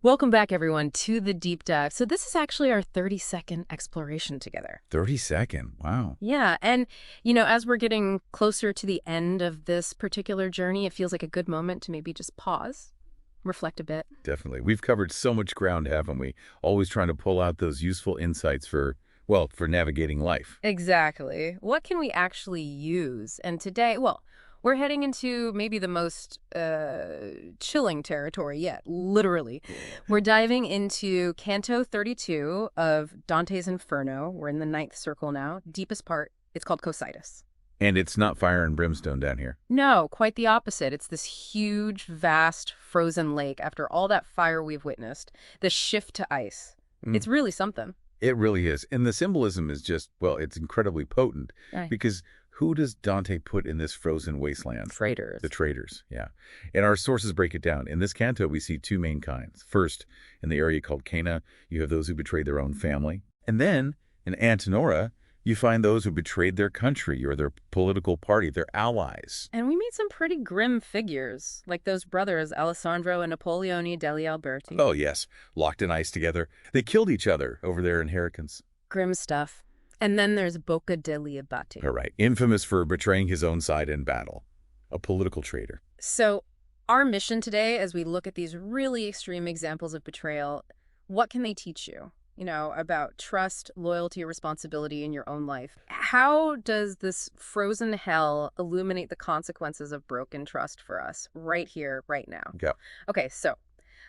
Welcome back, everyone, to the deep dive. So this is actually our 30-second exploration together. 30-second. Wow. Yeah, and, as we're getting closer to the end of this particular journey, it feels like a good moment to maybe just pause, reflect a bit. Definitely. We've covered so much ground, haven't we? Always trying to pull out those useful insights for navigating life. Exactly. What can we actually use? And today, well, we're heading into maybe the most chilling territory yet, literally. We're diving into Canto 32 of Dante's Inferno. We're in the ninth circle now. Deepest part, it's called Cocytus. And it's not fire and brimstone down here. No, quite the opposite. It's this huge, vast, frozen lake after all that fire we've witnessed. The shift to ice. It's really something. It really is. And the symbolism is just, well, it's incredibly potent. Right. Because who does Dante put in this frozen wasteland? Traitors. The traitors, yeah. And our sources break it down. In this canto, we see two main kinds. First, in the area called Cana, you have those who betrayed their own family. And then, in Antenora, you find those who betrayed their country or their political party, their allies. And we meet some pretty grim figures, like those brothers, Alessandro and Napoleone degli Alberti. Oh, yes, locked in ice together. They killed each other over their inheritance. Grim stuff. And then there's Bocca degli Abati. All right, infamous for betraying his own side in battle. A political traitor. So our mission today, as we look at these really extreme examples of betrayal, what can they teach you? About trust, loyalty, responsibility in your own life. How does this frozen hell illuminate the consequences of broken trust for us right here, right now? Go. Okay, so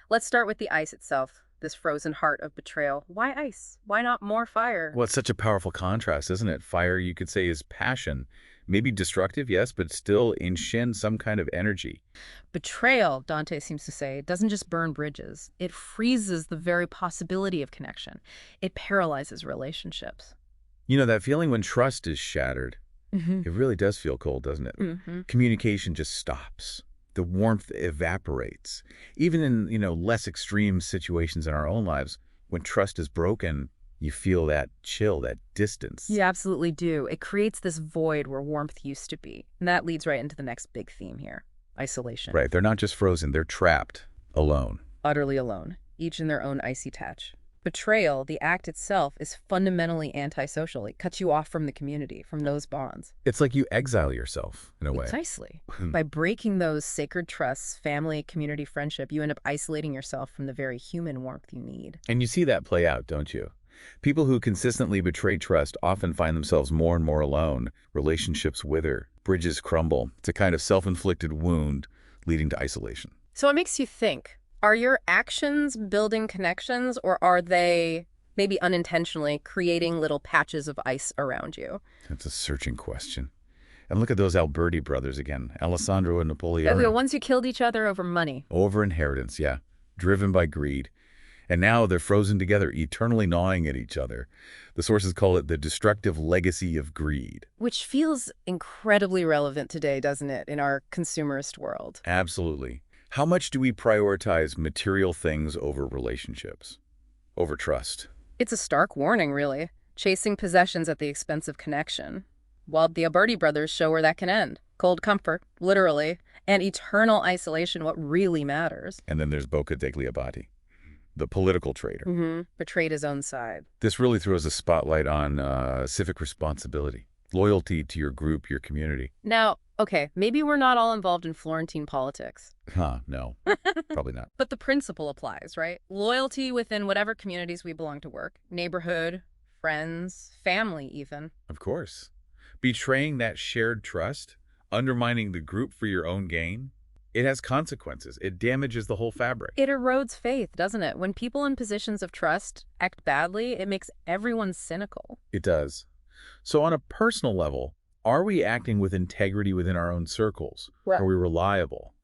let's start with the ice itself, this frozen heart of betrayal. Why ice? Why not more fire? Well, it's such a powerful contrast, isn't it? Fire, you could say, is passion. Maybe destructive, yes, but still in Shin some kind of energy. Betrayal, Dante seems to say, doesn't just burn bridges. It freezes the very possibility of connection. It paralyzes relationships. You know, that feeling when trust is shattered, it really does feel cold, doesn't it? Communication just stops. The warmth evaporates. Even in, less extreme situations in our own lives, when trust is broken, you feel that chill, that distance. You absolutely do. It creates this void where warmth used to be. And that leads right into the next big theme here, isolation. Right. They're not just frozen. They're trapped, alone. Utterly alone, each in their own icy patch. Betrayal, the act itself, is fundamentally antisocial. It cuts you off from the community, from those bonds. It's like you exile yourself, in a way. Precisely. By breaking those sacred trusts, family, community, friendship, you end up isolating yourself from the very human warmth you need. And you see that play out, don't you? People who consistently betray trust often find themselves more and more alone. Relationships wither, bridges crumble. It's a kind of self-inflicted wound leading to isolation. So it makes you think, are your actions building connections, or are they, maybe unintentionally, creating little patches of ice around you? That's a searching question. And look at those Alberti brothers again, Alessandro and Napoleone. The ones who killed each other over money. Over inheritance, yeah. Driven by greed. And now they're frozen together, eternally gnawing at each other. The sources call it the destructive legacy of greed. Which feels incredibly relevant today, doesn't it, in our consumerist world? Absolutely. How much do we prioritize material things over relationships? Over trust? It's a stark warning, really. Chasing possessions at the expense of connection. While the Alberti brothers show where that can end. Cold comfort, literally, and eternal isolation, what really matters. And then there's Bocca degli Abati, the political traitor. Betrayed his own side. This really throws a spotlight on civic responsibility, loyalty to your group, your community. Now, okay, maybe we're not all involved in Florentine politics. No, probably not. But the principle applies, right? Loyalty within whatever communities we belong to work. Neighborhood, friends, family even. Of course. Betraying that shared trust, undermining the group for your own gain, it has consequences. It damages the whole fabric. It erodes faith, doesn't it? When people in positions of trust act badly, it makes everyone cynical. It does. So on a personal level, are we acting with integrity within our own circles? Right. Are we reliable?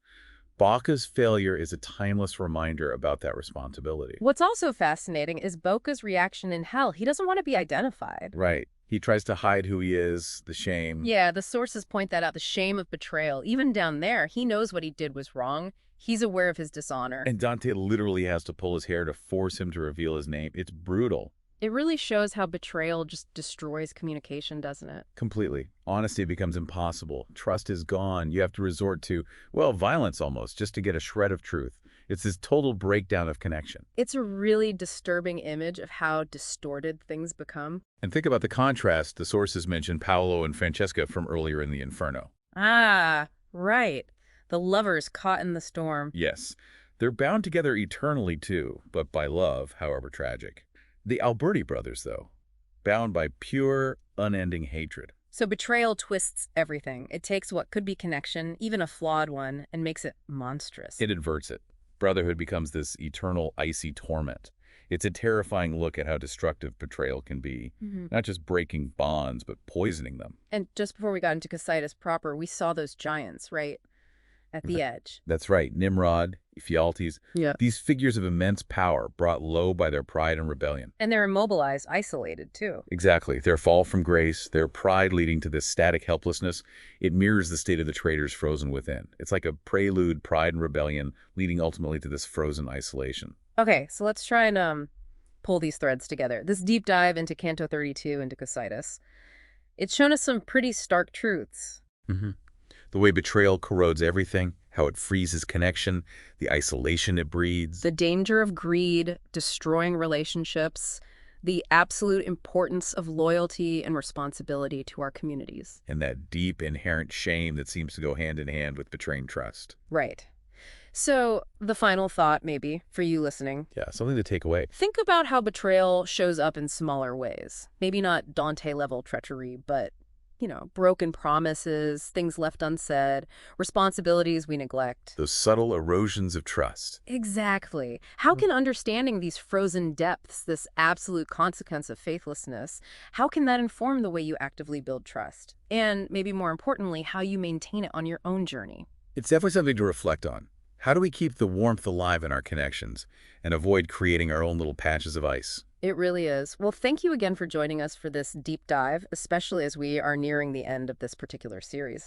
Bocca's failure is a timeless reminder about that responsibility. What's also fascinating is Bocca's reaction in hell. He doesn't want to be identified. Right. He tries to hide who he is, the shame. Yeah, the sources point that out, the shame of betrayal. Even down there, he knows what he did was wrong. He's aware of his dishonor. And Dante literally has to pull his hair to force him to reveal his name. It's brutal. It really shows how betrayal just destroys communication, doesn't it? Completely. Honesty becomes impossible. Trust is gone. You have to resort to, well, violence almost, just to get a shred of truth. It's this total breakdown of connection. It's a really disturbing image of how distorted things become. And think about the contrast. The sources mention Paolo and Francesca from earlier in the Inferno. Ah, right. The lovers caught in the storm. Yes, they're bound together eternally too, but by love, however tragic. The Alberti brothers, though, bound by pure, unending hatred. So betrayal twists everything. It takes what could be connection, even a flawed one, and makes it monstrous. It inverts it. Brotherhood becomes this eternal, icy torment. It's a terrifying look at how destructive betrayal can be, not just breaking bonds, but poisoning them. And just before we got into Cocytus proper, we saw those giants, right? At the edge. That's right. Nimrod, Ephialtes, these figures of immense power brought low by their pride and rebellion. And they're immobilized, isolated, too. Exactly. Their fall from grace, their pride leading to this static helplessness, it mirrors the state of the traitors frozen within. It's like a prelude, pride and rebellion, leading ultimately to this frozen isolation. Okay, so let's try and pull these threads together. This deep dive into Canto 32, into Cocytus, it's shown us some pretty stark truths. The way betrayal corrodes everything, how it freezes connection, the isolation it breeds. The danger of greed, destroying relationships, the absolute importance of loyalty and responsibility to our communities. And that deep, inherent shame that seems to go hand in hand with betraying trust. Right. So the final thought, maybe, for you listening. Yeah, something to take away. Think about how betrayal shows up in smaller ways. Maybe not Dante-level treachery, but broken promises, things left unsaid, responsibilities we neglect. Those subtle erosions of trust. Exactly. How can understanding these frozen depths, this absolute consequence of faithlessness, how can that inform the way you actively build trust? And maybe more importantly, how you maintain it on your own journey? It's definitely something to reflect on. How do we keep the warmth alive in our connections and avoid creating our own little patches of ice? It really is. Well, thank you again for joining us for this deep dive, especially as we are nearing the end of this particular series.